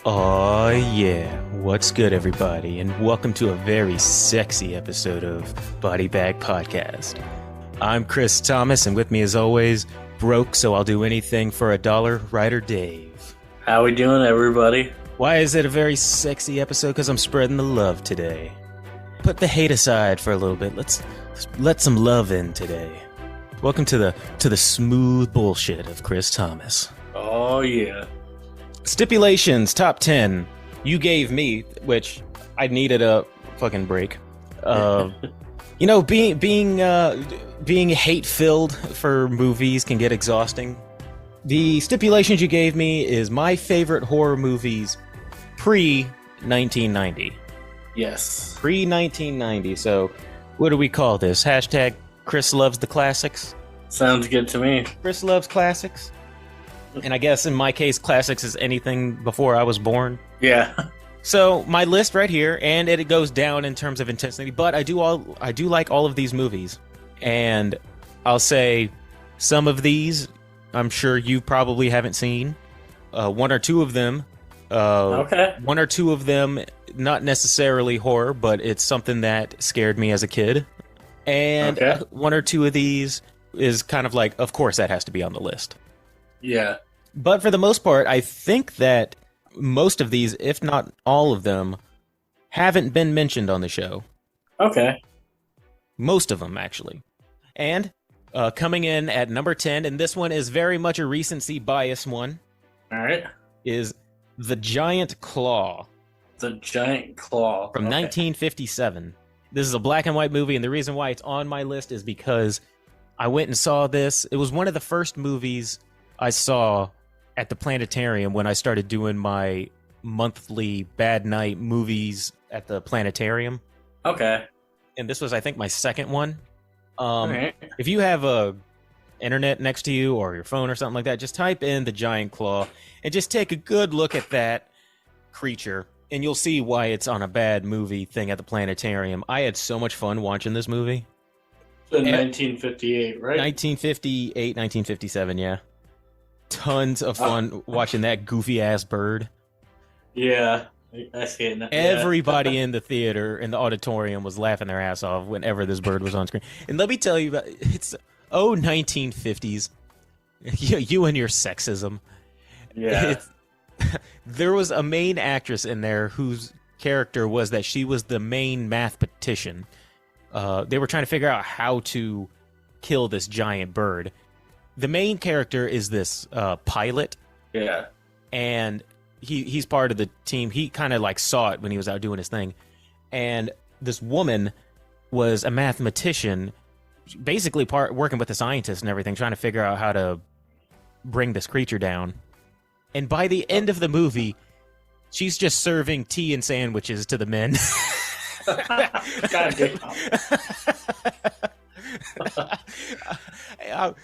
Oh yeah, what's good everybody, and welcome to a very sexy episode of Body Bag Podcast. I'm Chris Thomas, and with me as always, broke so I'll do anything for a dollar, Ryder Dave. How we doing, everybody? Why is it a very sexy episode? Because I'm spreading the love today. Put the hate aside for a little bit. Let's let some love in today. Welcome to the smooth bullshit of Chris Thomas. Oh yeah. Stipulations, top 10. You gave me, which I needed a fucking break. Being hate-filled for movies can get exhausting. The stipulations you gave me is my favorite horror movies pre-1990. Yes. Pre-1990. So, what do we call this? Hashtag Chris loves the classics. Sounds good to me. Chris loves classics. And I guess in my case, classics is anything before I was born. Yeah. So my list right here, and it goes down in terms of intensity, but I do like all of these movies. And I'll say some of these, I'm sure you probably haven't seen. One or two of them. Okay. One or two of them, not necessarily horror, but it's something that scared me as a kid. And one or two of these is kind of like, of course that has to be on the list. Yeah. But for the most part, I think that most of these, if not all of them, haven't been mentioned on the show. Okay. Most of them, actually. And coming in at number 10, and this one is very much a recency bias one. All right. Is The Giant Claw. The Giant Claw. From 1957. This is a black and white movie, and the reason why it's on my list is because I went and saw this. It was one of the first movies I saw at the planetarium when I started doing my monthly bad night movies at the planetarium. Okay. And this was, I think, my second one. Right. If you have a internet next to you or your phone or something like that, just type in The Giant Claw and just take a good look at that creature, and you'll see why it's on a bad movie thing at the planetarium. I had so much fun watching this movie. In 1958, right? 1958, 1957, yeah. Tons of fun watching that goofy ass bird. Yeah, I see it now. Everybody in the theater, in the auditorium, was laughing their ass off whenever this bird was on screen. And let me tell you about it's 1950s. You and your sexism. Yeah. There was a main actress in there whose character was that she was the main mathematician. They were trying to figure out how to kill this giant bird. The main character is this pilot. Yeah. And he's part of the team. He kind of like saw it when he was out doing his thing. And this woman was a mathematician, basically working with the scientists and everything, trying to figure out how to bring this creature down. And by the end of the movie, she's just serving tea and sandwiches to the men. God damn. I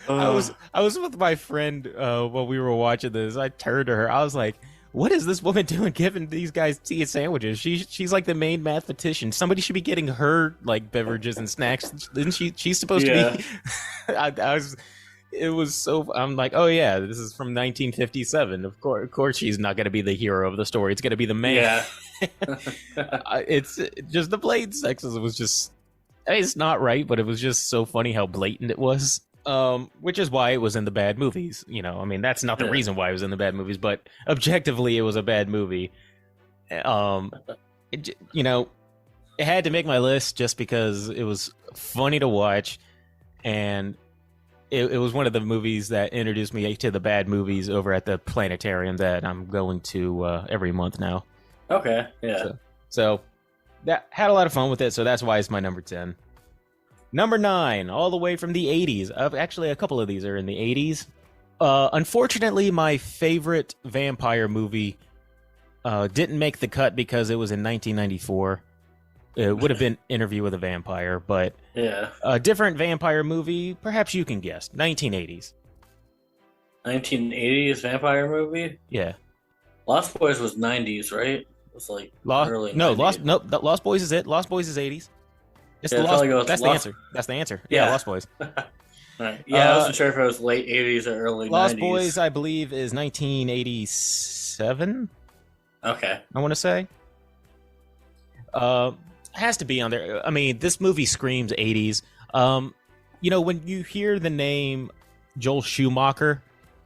was with my friend while we were watching this. I turned to her. I was like, "What is this woman doing, giving these guys tea and sandwiches? She's like the main mathematician. Somebody should be getting her like beverages and snacks. Isn't she? She's supposed to be." It was so. I'm like, oh yeah, this is from 1957. Of course, she's not going to be the hero of the story. It's going to be the man. Yeah. It's just the blatant sexism was just. I mean, it's not right, but it was just so funny how blatant it was. Which is why it was in the bad movies. You know, I mean, that's not the reason why it was in the bad movies, but objectively, it was a bad movie. It had to make my list just because it was funny to watch, and it was one of the movies that introduced me to the bad movies over at the planetarium that I'm going to every month now. Okay, yeah. So that had a lot of fun with it, so that's why it's my number 10. Number 9, all the way from the 80s. Actually, a couple of these are in the 80s. Unfortunately, my favorite vampire movie didn't make the cut because it was in 1994. It would have been Interview with a Vampire, but a different vampire movie, perhaps you can guess. 1980s. 1980s vampire movie? Yeah. Lost Boys was 90s, right? It was like early 90s. Lost Boys is it. Lost Boys is 80s. It's Yeah, the that's all I Lost, go, that's the Lost- answer. That's the answer. Yeah. Yeah, Lost Boys. Right. Yeah, I wasn't sure if it was late 80s or early Lost 90s. Boys, I believe, is 1987. Okay. I want to say. Has to be on there. I mean, this movie screams 80s. When you hear the name Joel Schumacher,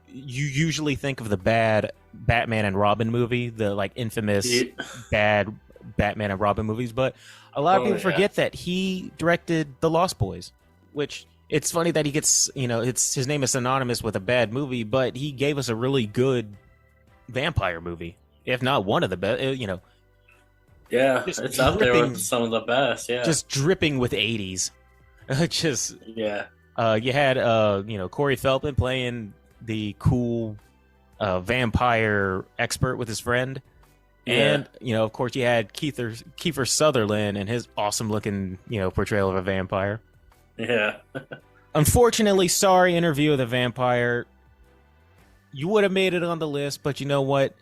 you usually think of the bad Batman and Robin movie, the like infamous bad Batman and Robin movies. But a lot of people forget that he directed The Lost Boys, which it's funny that he gets, his name is synonymous with a bad movie, but he gave us a really good vampire movie, if not one of the best. Yeah, it's up there with some of the best. Yeah, just dripping with 80s. Yeah. You had Corey Feldman playing the cool vampire expert with his friend, and of course you had Kiefer Sutherland and his awesome looking portrayal of a vampire. Yeah. Unfortunately, sorry, Interview with a Vampire. You would have made it on the list, but you know what?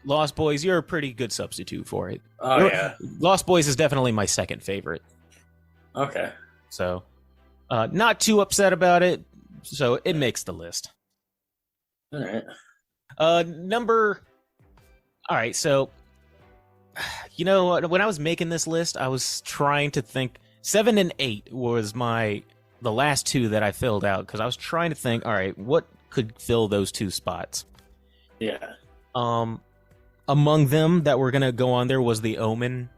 Lost Boys, you're a pretty good substitute for it. Oh, yeah. Lost Boys is definitely my second favorite. Okay. So, not too upset about it. So, it makes the list. All right. All right, so, when I was making this list, I was trying to think. 7 and 8 was the last two that I filled out, because I was trying to think, all right, what could fill those two spots? Yeah. Among them that were going to go on there was The Omen.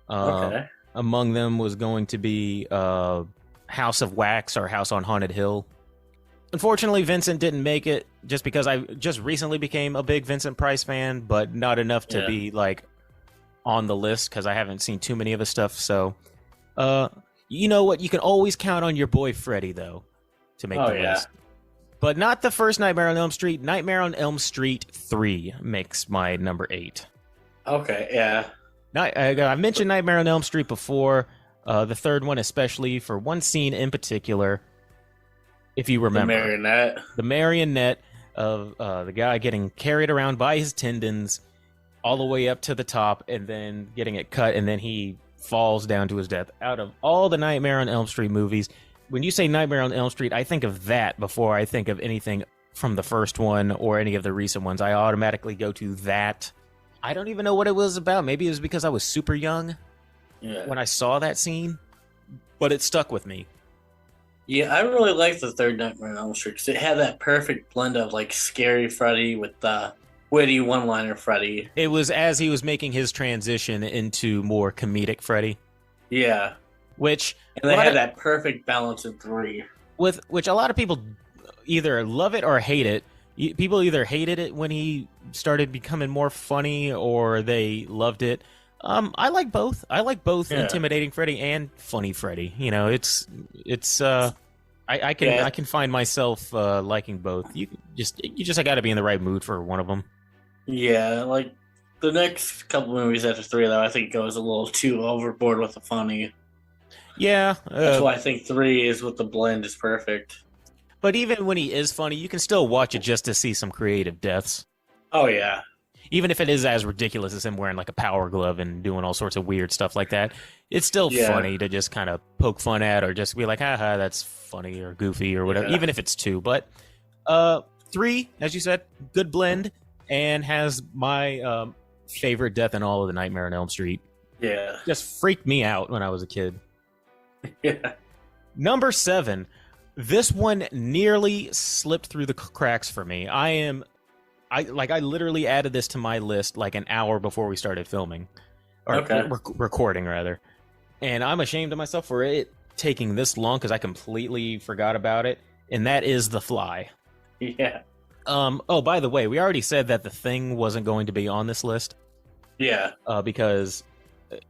Okay. Among them was going to be House of Wax or House on Haunted Hill. Unfortunately, Vincent didn't make it just because I just recently became a big Vincent Price fan, but not enough to be like on the list because I haven't seen too many of his stuff. So, you know what? You can always count on your boy Freddy, though, to make the list. But not the first Nightmare on Elm Street. Nightmare on Elm Street 3 makes my number 8. Okay, yeah. I mentioned Nightmare on Elm Street before. The third one, especially for one scene in particular, if you remember. The marionette of the guy getting carried around by his tendons all the way up to the top and then getting it cut, and then he falls down to his death. Out of all the Nightmare on Elm Street movies, when you say Nightmare on Elm Street, I think of that before I think of anything from the first one or any of the recent ones. I automatically go to that. I don't even know what it was about. Maybe it was because I was super young when I saw that scene, but it stuck with me. Yeah, I really liked the third Nightmare on Elm Street because it had that perfect blend of like scary Freddy with the witty one-liner Freddy. It was as he was making his transition into more comedic Freddy. Yeah. And they had that perfect balance in 3. Which a lot of people either love it or hate it. People either hated it when he started becoming more funny or they loved it. I like both. I like both intimidating Freddy and funny Freddy. It's I can find myself liking both. You just got to be in the right mood for one of them. Yeah, like the next couple movies after 3 though, I think goes a little too overboard with the funny. Yeah. That's why I think 3 is with the blend is perfect. But even when he is funny, you can still watch it just to see some creative deaths. Oh, yeah. Even if it is as ridiculous as him wearing like a power glove and doing all sorts of weird stuff like that, it's still funny to just kind of poke fun at or just be like, haha, that's funny or goofy or whatever, even if it's 2. But 3, as you said, good blend and has my favorite death in all of the Nightmare on Elm Street. Yeah. Just freaked me out when I was a kid. Yeah. Number 7. This one nearly slipped through the cracks for me. I literally added this to my list like an hour before we started filming. Or recording, rather. And I'm ashamed of myself for it taking this long because I completely forgot about it. And that is The Fly. Yeah. Oh, by the way, we already said that The Thing wasn't going to be on this list. Yeah. Because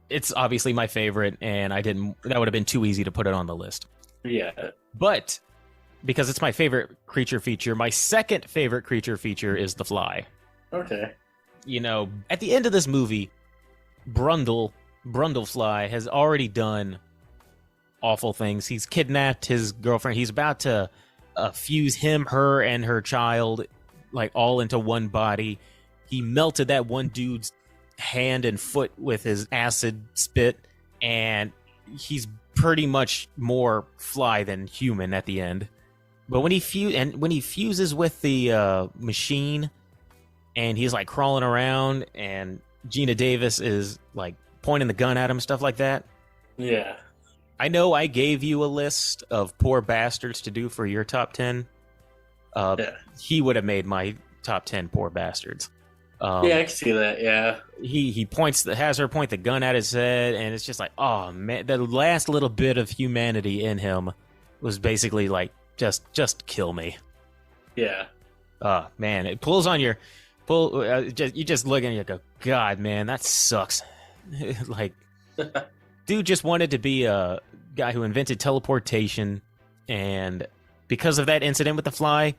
it's obviously my favorite, and that would have been too easy to put it on the list. Yeah. But because it's my favorite creature feature, my second favorite creature feature is The Fly. Okay. At the end of this movie, Brundlefly has already done awful things. He's kidnapped his girlfriend. He's about to fuse him, her, and her child like all into one body. He melted that one dude's hand and foot with his acid spit, and he's pretty much more fly than human at the end. But when he fuses with the machine, and he's like crawling around, and Gina Davis is like pointing the gun at him, stuff like that. Yeah. I know I gave you a list of poor bastards to do for your top 10. Yeah. He would have made my top 10 poor bastards. Yeah, I can see that. Yeah. He has her point the gun at his head, and it's just like, oh man, the last little bit of humanity in him was basically like, just kill me. Yeah. Man, it pulls on your you just look and you go, God, man, that sucks. Like, dude just wanted to be a guy who invented teleportation, and because of that incident with the fly,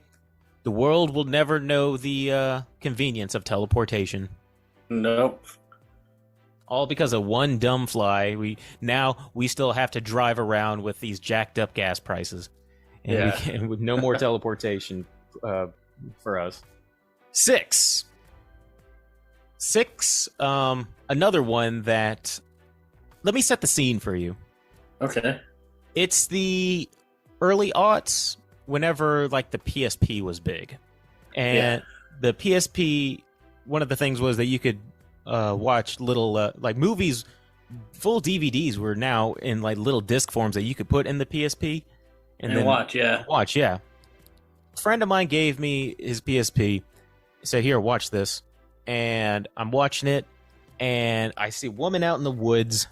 the world will never know the convenience of teleportation. Nope. All because of one dumb fly. We still have to drive around with these jacked up gas prices, and with no more teleportation for us. Six. Another one that. Let me set the scene for you. Okay. It's the early aughts, whenever like the PSP was big, and the PSP. One of the things was that you could watch little like movies. Full DVDs were now in like little disc forms that you could put in the PSP and then watch. Yeah. Watch. Yeah. A friend of mine gave me his PSP. He said, "Here, watch this," and I'm watching it, and I see a woman out in the woods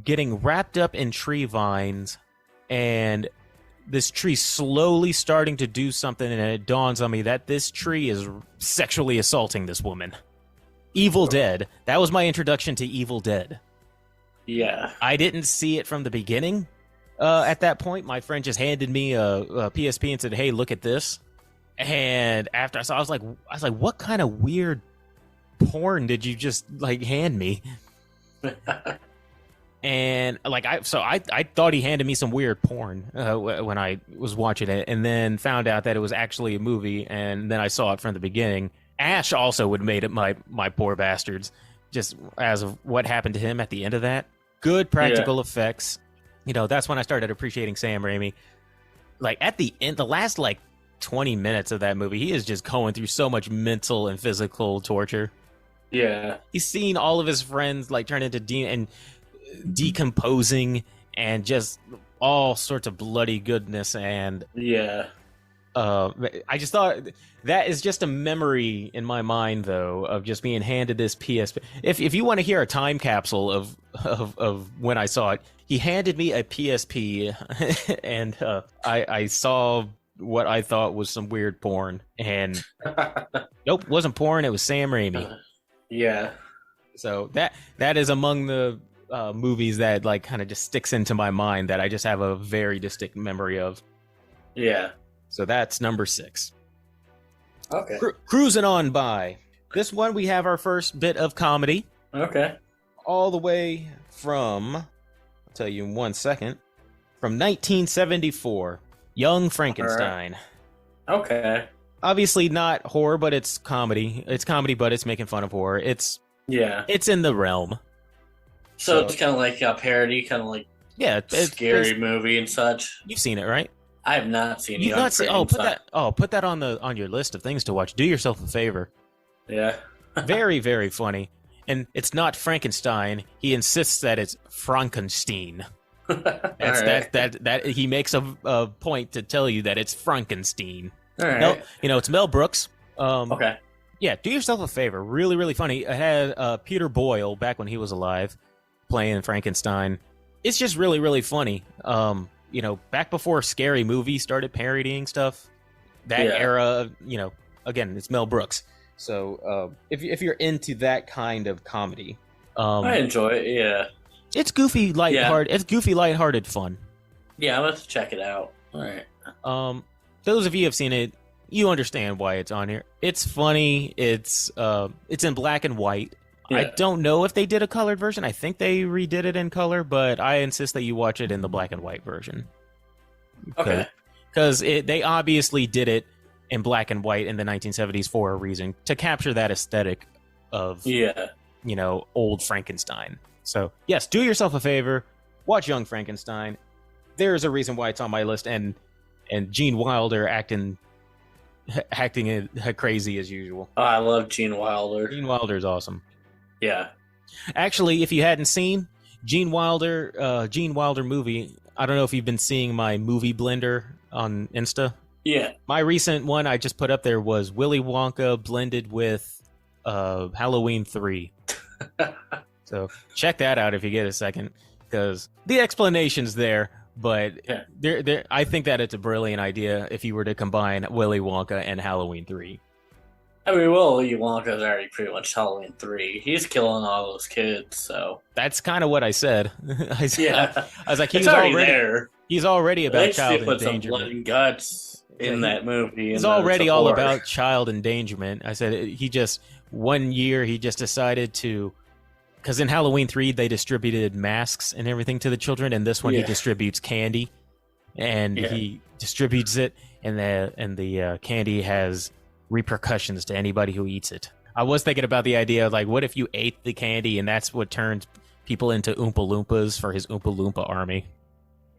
getting wrapped up in tree vines, and this tree slowly starting to do something, and it dawns on me that this tree is sexually assaulting this woman. Evil Dead. That was my introduction to Evil Dead. Yeah. I didn't see it from the beginning. At that point, my friend just handed me a PSP and said, "Hey, look at this." And after I saw, I was like, "What kind of weird porn did you just like hand me?" And like I thought he handed me some weird porn when I was watching it, and then found out that it was actually a movie, and then I saw it from the beginning. Ash also would have made it my poor bastards, just as of what happened to him at the end of that. Good practical effects. You know, that's when I started appreciating Sam Raimi. Like at the end, the last like 20 minutes of that movie, he is just going through so much mental and physical torture. Yeah. He's seen all of his friends like turn into and decomposing, and just all sorts of bloody goodness. And I just thought that is just a memory in my mind, though, of just being handed this PSP. If you want to hear a time capsule of when I saw it, he handed me a PSP, and I saw what I thought was some weird porn, and nope, wasn't porn. It was Sam Raimi. Yeah. So that is among the movies that like kind of just sticks into my mind that I just have a very distinct memory of. Yeah. So that's number 6. Okay. Cruising on by. This one we have our first bit of comedy. Okay. All the way from, I'll tell you in 1 second, from 1974, Young Frankenstein. Right. Okay. Obviously not horror, but it's comedy. It's comedy, but it's making fun of horror. It's in the realm. So it's kind of like a parody, kind of like scary movie and such. You've seen it, right? I have not seen it. You've not seen? Put that on your list of things to watch. Do yourself a favor. Yeah. Very, very funny. And it's not Frankenstein. He insists that it's Frankenstein. That he makes a point to tell you that it's Frankenstein. All right. It's Mel Brooks. Okay. Yeah, do yourself a favor. Really, really funny. It had Peter Boyle back when he was alive playing Frankenstein. It's just really, really funny. Back before Scary Movie started parodying stuff, that era, again, it's Mel Brooks. So if you're into that kind of comedy, I enjoy it. Yeah, it's goofy, lighthearted. It's goofy, lighthearted fun. Yeah, let's check it out. All right. Those of you who have seen it, you understand why it's on here. It's funny. It's in black and white. Yeah. I don't know if they did a colored version. I think they redid it in color, but I insist that you watch it in the black and white version. Okay. Because they obviously did it in black and white in the 1970s for a reason, to capture that aesthetic of old Frankenstein. So yes, do yourself a favor, watch Young Frankenstein. There's a reason why it's on my list, and Gene Wilder acting acting crazy as usual. Oh, I love Gene Wilder. Gene Wilder is awesome. Yeah. Actually, if you hadn't seen Gene Wilder movie, I don't know if you've been seeing my movie blender on Insta. Yeah. My recent one I just put up there was Willy Wonka blended with Halloween 3. So check that out if you get a second, because the explanation's there, but I think that it's a brilliant idea if you were to combine Willy Wonka and Halloween 3. I mean, Willy Wonka's already pretty much Halloween 3. He's killing all those kids, so. That's kind of what I said. I was like, it's already there. He's already about child put some endangerment. blood and guts in that movie. He's already all about child endangerment. I said he just, one year he just decided to, because in Halloween 3 they distributed masks and everything to the children, and this one he distributes candy, and he distributes it, and the candy has repercussions to anybody who eats it. I was thinking about the idea of, like, what if you ate the candy and that's what turns people into Oompa Loompas for his Oompa Loompa army?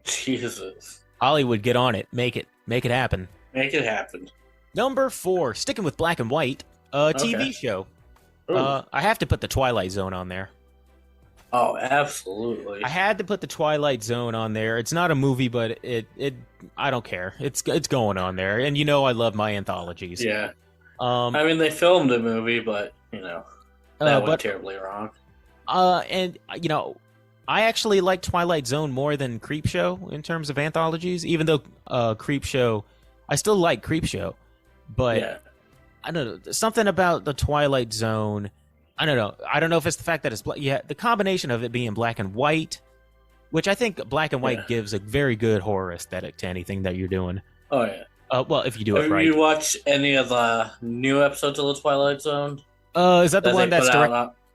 Jesus. Hollywood, get on it. Make it happen. Make it happen. Number 4, sticking with black and white, TV show. I have to put The Twilight Zone on there. Oh, absolutely. I had to put The Twilight Zone on there. It's not a movie, but it I don't care. It's going on there. And you know I love my anthologies. Yeah. I mean, they filmed a movie, but, that went terribly wrong. And, I actually like Twilight Zone more than Creepshow in terms of anthologies, even though Creepshow, I still like Creepshow, but I don't know, something about the Twilight Zone, I don't know. I don't know if it's the fact that it's the combination of it being black and white, which I think black and white gives a very good horror aesthetic to anything that you're doing. Oh, yeah. Well, if you do it right. Have you watched any of the new episodes of The Twilight Zone? Is that the one that's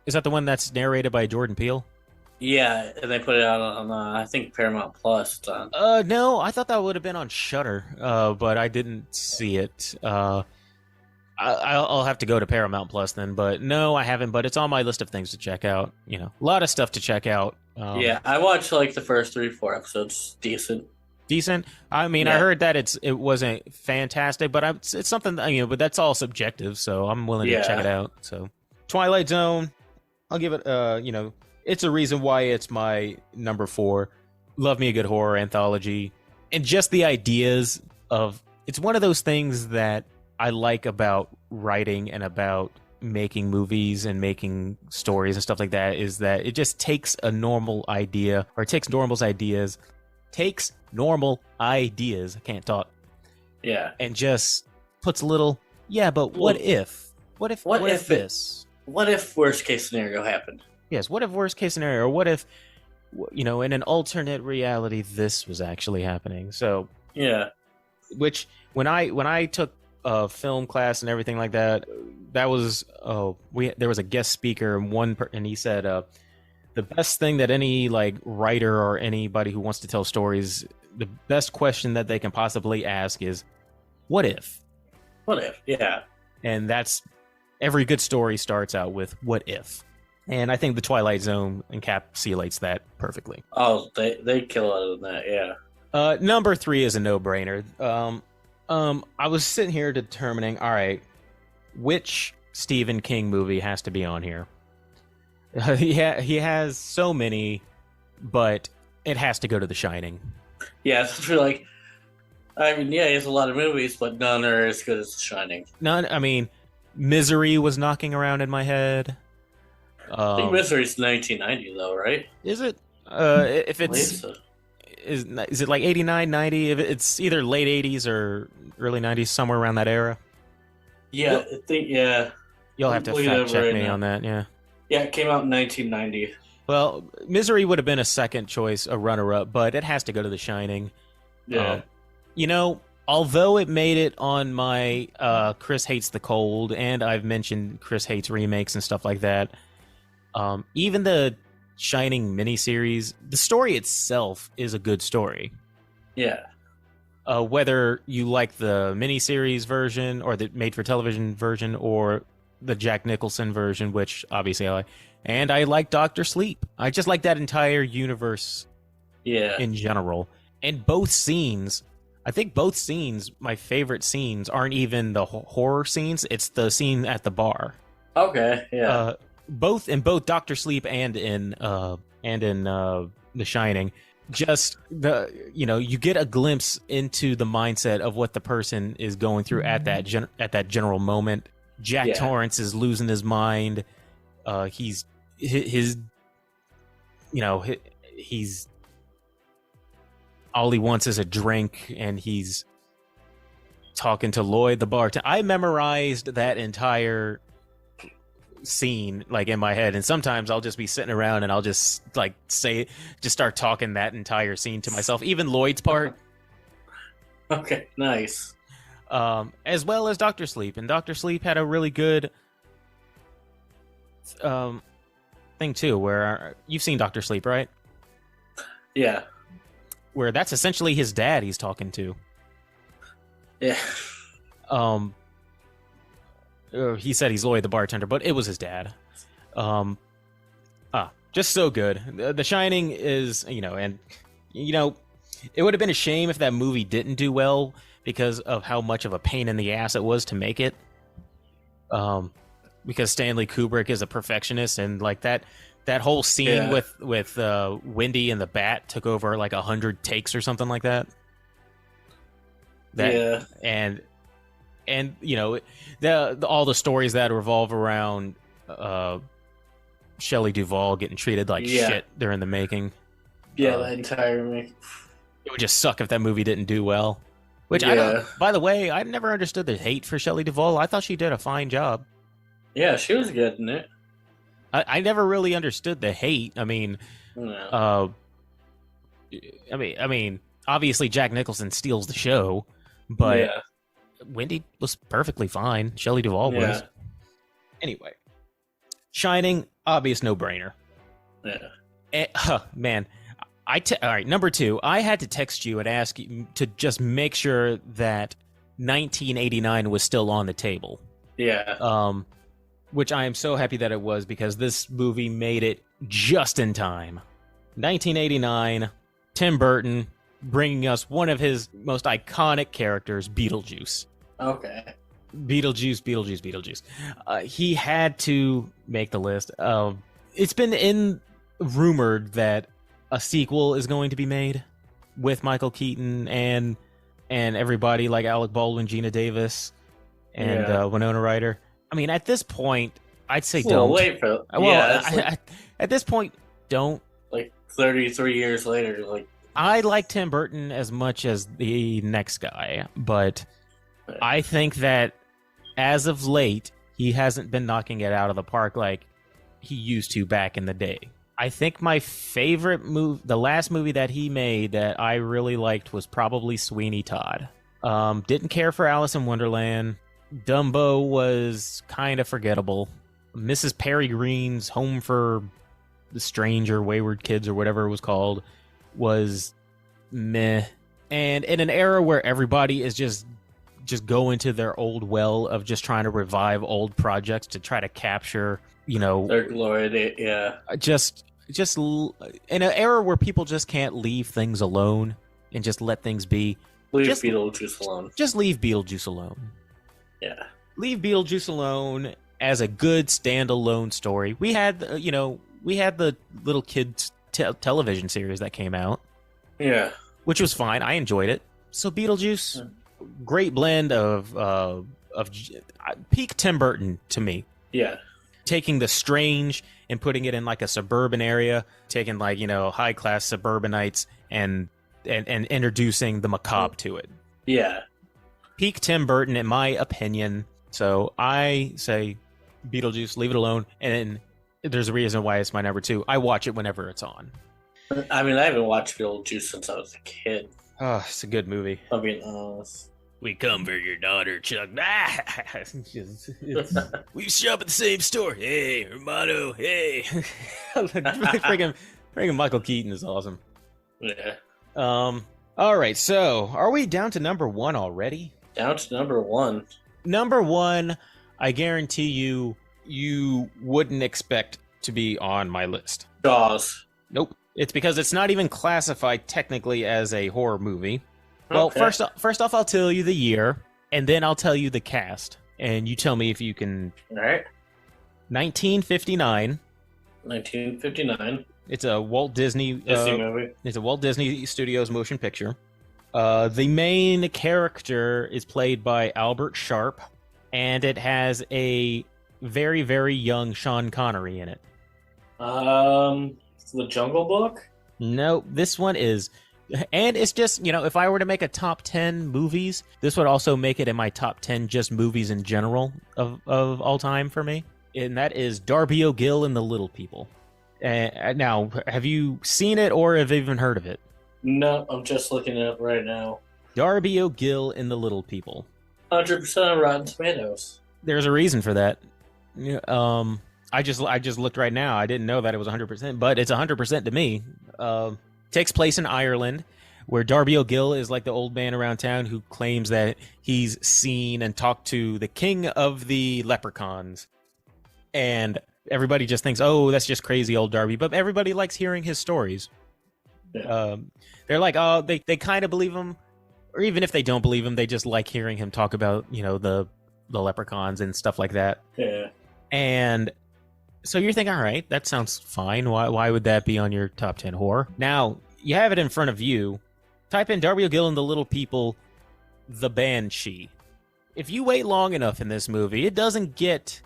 is that the one that's narrated by Jordan Peele? Yeah, and they put it out on I think Paramount Plus. No, I thought that would have been on Shudder, but I didn't see it. I'll have to go to Paramount Plus then, but no, I haven't. But it's on my list of things to check out. A lot of stuff to check out. I watched like the first 3-4 episodes. Decent. I mean, I heard that it wasn't fantastic, but it's something but that's all subjective, so I'm willing to check it out. So Twilight Zone, I'll give it it's a reason why it's my number 4. Love me a good horror anthology, and just the ideas of it's one of those things that I like about writing and about making movies and making stories and stuff like that, is that it just takes a normal idea, or it takes normal ideas, I can't talk. Yeah. And just puts a little, but what if? What if this? What if worst case scenario happened? Yes, what if worst case scenario, or what if, in an alternate reality, this was actually happening? So, which when I took a film class and everything like that, that was there was a guest speaker, and he said the best thing that any writer or anybody who wants to tell stories, the best question that they can possibly ask is, what if? What if? Yeah. And that's every good story starts out with what if. And I think The Twilight Zone encapsulates that perfectly. Oh, they kill it in that, yeah. Number 3 is a no-brainer. I was sitting here determining, all right, which Stephen King movie has to be on here? He has so many, but it has to go to The Shining. Yeah, it's really he has a lot of movies, but none are as good as The Shining. None. I mean, Misery was knocking around in my head. I think Misery's 1990 though, right? Is it? If it's is it like 89, 90? If it's either late 80s or early 90s, somewhere around that era. Yeah, I think You'll have to fact check me on that. Yeah. Yeah, it came out in 1990. Well, Misery would have been a second choice, a runner-up, but it has to go to The Shining. Yeah. Although it made it on my Chris Hates the Cold, and I've mentioned Chris Hates remakes and stuff like that, even the Shining miniseries, the story itself is a good story. Yeah. Whether you like the miniseries version or the made-for-television version or the Jack Nicholson version, which obviously I like. And I like Dr. Sleep. I just like that entire universe in general. And both scenes, I think both scenes, my favorite scenes, aren't even the horror scenes. It's the scene at the bar. Okay, yeah. Both Doctor Sleep and in The Shining, just you get a glimpse into the mindset of what the person is going through at that general moment. Jack Torrance is losing his mind. He's all he wants is a drink, and he's talking to Lloyd the bartender. I memorized that entire scene like in my head, and sometimes I'll just be sitting around and I'll just start talking that entire scene to myself, even Lloyd's part. Okay, nice. As well as Dr. Sleep, and Dr. Sleep had a really good thing too, where you've seen Dr. Sleep, right? Yeah. Where that's essentially his dad he's talking to. Yeah. He said he's Lloyd the bartender, but it was his dad. Just so good. The Shining is, it would have been a shame if that movie didn't do well because of how much of a pain in the ass it was to make it. Because Stanley Kubrick is a perfectionist, and like that whole scene with Wendy and the bat took over like 100 takes or something like that. And all the stories that revolve around Shelley Duvall getting treated like shit during the making. Yeah, that entire make. It would just suck if that movie didn't do well. Which I don't. By the way, I never understood the hate for Shelley Duvall. I thought she did a fine job. Yeah, she was good in it. I never really understood the hate. I mean, obviously Jack Nicholson steals the show, but Wendy was perfectly fine. Shelley Duvall was. Anyway, Shining, obvious no-brainer. Yeah. Man, all right, number 2. I had to text you and ask you to just make sure that 1989 was still on the table. Yeah. Which I am so happy that it was, because this movie made it just in time. 1989, Tim Burton bringing us one of his most iconic characters, Beetlejuice. Okay. Beetlejuice. He had to make the list. It's been rumored that a sequel is going to be made with Michael Keaton and everybody like Alec Baldwin, Gina Davis, and Winona Ryder. I mean, at this point, I'd say don't. Wait for at this point, don't. Like 33 years later, like I like Tim Burton as much as the next guy, but I think that as of late, he hasn't been knocking it out of the park like he used to back in the day. I think my favorite the last movie that he made that I really liked was probably Sweeney Todd. Didn't care for Alice in Wonderland. Dumbo was kind of forgettable. Mrs. Peregrine's Home for the Strange or Wayward Kids or whatever it was called was meh. And in an era where everybody is just going to their old well of just trying to revive old projects to try to capture, their glory. Just in an era where people just can't leave things alone and just let things be. Leave Beetlejuice alone. Just leave Beetlejuice alone. Yeah. Leave Beetlejuice alone as a good standalone story. We had the little kids television series that came out. Yeah. Which was fine. I enjoyed it. So Beetlejuice, great blend of peak Tim Burton to me. Yeah. Taking the strange and putting it in like a suburban area, taking like, high class suburbanites and introducing the macabre to it. Yeah. Peak Tim Burton, in my opinion. So I say Beetlejuice, leave it alone. And there's a reason why it's my number 2. I watch it whenever it's on. I mean, I haven't watched Beetlejuice since I was a kid. Oh, it's a good movie. I mean, we come for your daughter, Chuck. We shop at the same store. Hey, hermano. Hey. Freaking Michael Keaton is awesome. Yeah. All right. So, are we down to number 1 already? Down to number 1. Number 1, I guarantee you wouldn't expect to be on my list. Jaws. Nope. It's because it's not even classified technically as a horror movie. Well, Okay. first off, I'll tell you the year, and then I'll tell you the cast, and you tell me if you can. All right. 1959. 1959. It's a Walt Disney. Disney movie. It's a Walt Disney Studios motion picture. The main character is played by Albert Sharp, and it has a very, very young Sean Connery in it. The Jungle Book. No, this one is, and it's just, if I were to make a top 10 movies, this would also make it in my top 10 just movies in general of all time for me. And that is Darby O'Gill and the Little People. Now, have you seen it or have you even heard of it? No, I'm just looking it up right now. Darby O'Gill and the Little People. 100% on Rotten Tomatoes. There's a reason for that. I just looked right now. I didn't know that it was 100%, but it's 100% to me. Takes place in Ireland, where Darby O'Gill is like the old man around town who claims that he's seen and talked to the king of the leprechauns. And everybody just thinks, oh, that's just crazy old Darby. But everybody likes hearing his stories. Yeah. They're like, oh, they kind of believe him. Or even if they don't believe him, they just like hearing him talk about, the leprechauns and stuff like that. Yeah. And so you're thinking, all right, that sounds fine. Why would that be on your top 10 horror? Now, you have it in front of you. Type in Darby O'Gill and the Little People, the Banshee. If you wait long enough in this movie, it doesn't get...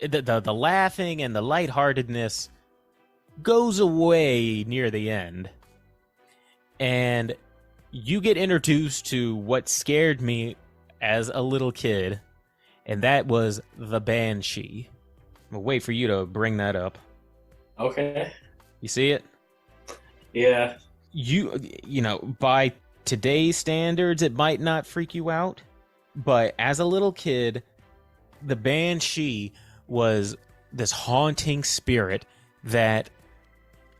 The laughing and the lightheartedness goes away near the end. And you get introduced to what scared me as a little kid, and that was the Banshee. I'll wait for you to bring that up. Okay. You see it? Yeah. By today's standards, it might not freak you out, but as a little kid, the Banshee was this haunting spirit that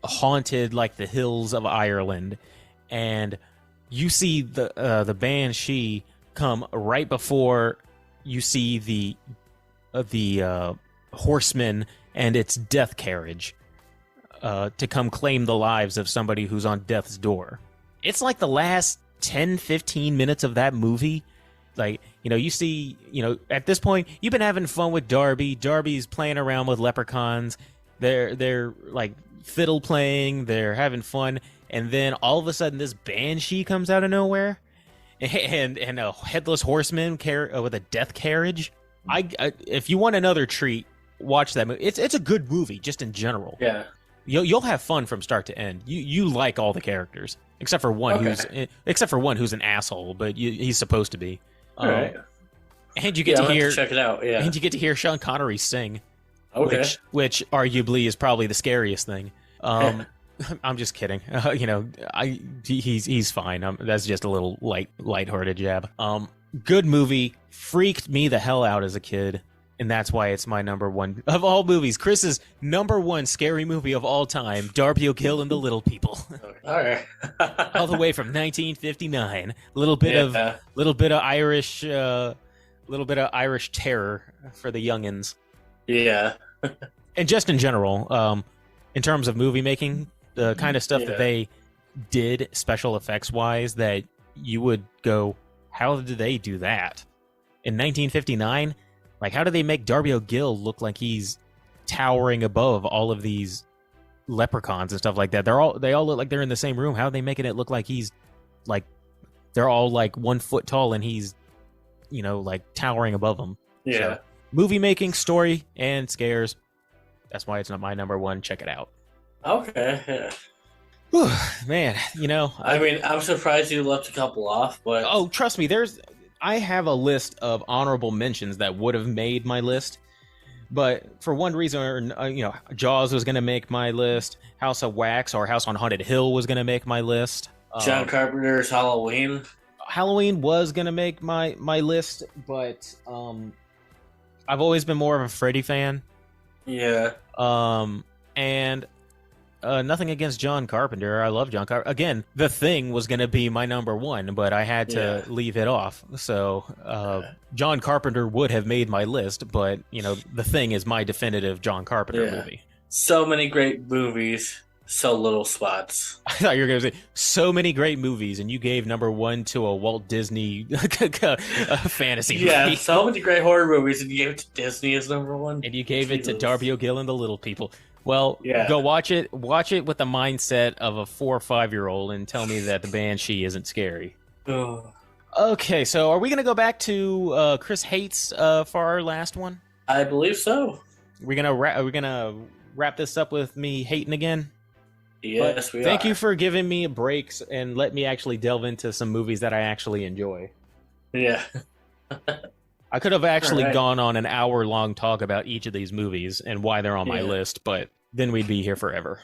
haunted like the hills of Ireland, and you see the Banshee come right before you see the horseman and its death carriage to come claim the lives of somebody who's on death's door. It's like the last 10-15 minutes of that movie. Like, you see, at this point, you've been having fun with Darby. Darby's playing around with leprechauns. They're like fiddle playing. They're having fun. And then all of a sudden, this Banshee comes out of nowhere. And a headless horseman with a death carriage. If you want another treat, watch that movie. It's a good movie, just in general. Yeah. You'll have fun from start to end. You like all the characters, except for one who's an asshole, but he's supposed to be. All right. And you get to hear check it out. Yeah. And you get to hear Sean Connery sing. Okay. Which arguably is probably the scariest thing. I'm just kidding. He's fine. That's just a little lighthearted jab. Good movie. Freaked me the hell out as a kid, and that's why it's my number one of all movies. Chris's number one scary movie of all time, Darby O'Gill and the Little People. All right. All the way from 1959. Little bit of Irish, terror for the youngins. Yeah. And just in general, in terms of movie making, the kind of stuff that they did special effects wise, that you would go, how did they do that? In 1959, like, how do they make Darby O'Gill look like he's towering above all of these leprechauns and stuff like that? They all look like they're in the same room. How are they making it look like he's like they're all like 1 foot tall and he's like towering above them? Yeah. So, movie making, story, and scares. That's why it's not my number one. Check it out. Okay. Yeah. Whew, man, I mean, I'm surprised you left a couple off, but oh, trust me, I have a list of honorable mentions that would have made my list, but for one reason or Jaws was going to make my list, House of Wax or House on Haunted Hill was going to make my list. John Carpenter's Halloween. Halloween was going to make my list, but I've always been more of a Freddy fan. Yeah. And nothing against John Carpenter. I love John Carpenter. Again, The Thing was going to be my number one, but I had to leave it off. So John Carpenter would have made my list, but The Thing is my definitive John Carpenter movie. So many great movies so little spots. I thought you were going to say so many great movies, and you gave number one to a Walt Disney fantasy Yeah, movie. so many great horror movies, and you gave it to Disney as number one. And you gave it to Jesus. Darby O'Gill and the Little People. Well, Yeah. go watch it. Watch it with the mindset of a 4 or 5-year-old and tell me that the Banshee isn't scary. Ugh. Okay, so are we going to go back to Chris Hates for our last one? I believe so. Are we gonna wrap this up with me hating again? Yes, we are. Thank you for giving me breaks and let me actually delve into some movies that I actually enjoy. Yeah. I could have actually Alright. gone on an hour-long talk about each of these movies and why they're on my Yeah. list, but then we'd be here forever.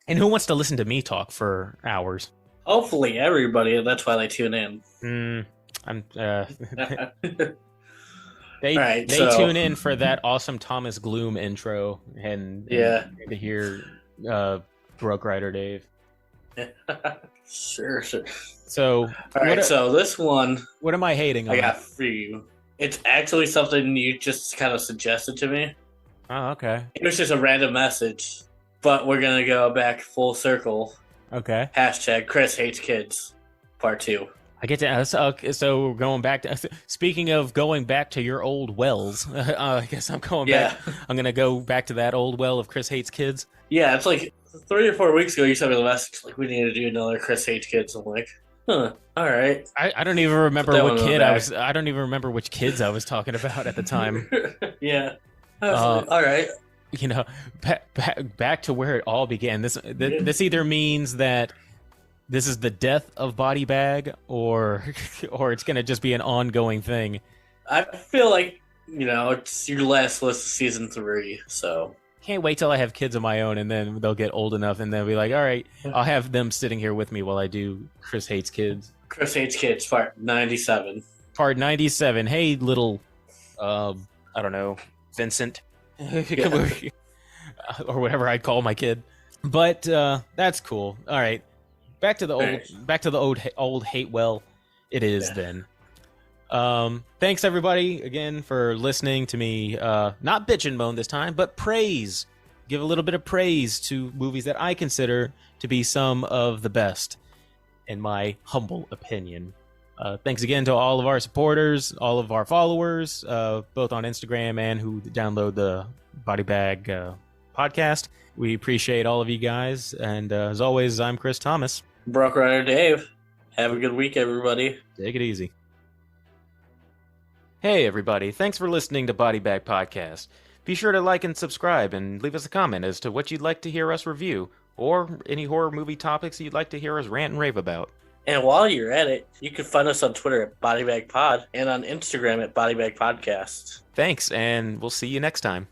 And who wants to listen to me talk for hours? Hopefully, everybody. That's why they tune in. I'm. They Alright, they so- tune in for that awesome Thomas Gloom intro and Yeah. to hear Broke Rider Dave. Sure. So All right, what, so this one what am I hating on? I got for you. It's actually something you just kind of suggested to me. Oh, okay. It was just a random message, but we're gonna go back full circle. Okay. Hashtag Chris hates kids, part 2. I get to so we're going back to speaking of going back to your old wells. I guess I'm going Yeah, back. I'm gonna go back to that old well of Chris Hates Kids. yeah. It's like 3 or 4 weeks ago. You sent me the message like we need to do another Chris hates kids. I'm like, huh. All right. I don't even remember that what one kid back. I was. I don't even remember which kids I was talking about at the time. Yeah. I was like, all right. You know, back to where it all began. This either means that this is the death of Body Bag, or it's gonna just be an ongoing thing. I feel like it's your last list of season 3, so Can't wait till I have kids of my own, and then they'll get old enough, and they'll be like, "All right, I'll have them sitting here with me while I do Chris Hates Kids." Chris hates kids, part 97. Part 97. Hey, little, I don't know, Vincent, come over here. Or whatever I call my kid. But that's cool. All right, back to the old hate well. It is then. Thanks everybody again for listening to me. Not bitch and moan this time, but praise. Give a little bit of praise to movies that I consider to be some of the best, in my humble opinion. Thanks again to all of our supporters, all of our followers, both on Instagram and who download the Body Bag podcast. We appreciate all of you guys. And as always, I'm Chris Thomas. Broke Rider Dave. Have a good week, everybody. Take it easy. Hey, everybody. Thanks for listening to Body Bag Podcast. Be sure to like and subscribe and leave us a comment as to what you'd like to hear us review, or any horror movie topics you'd like to hear us rant and rave about. And while you're at it, you can find us on Twitter at BodyBagPod and on Instagram at BodyBagPodcast. Thanks, and we'll see you next time.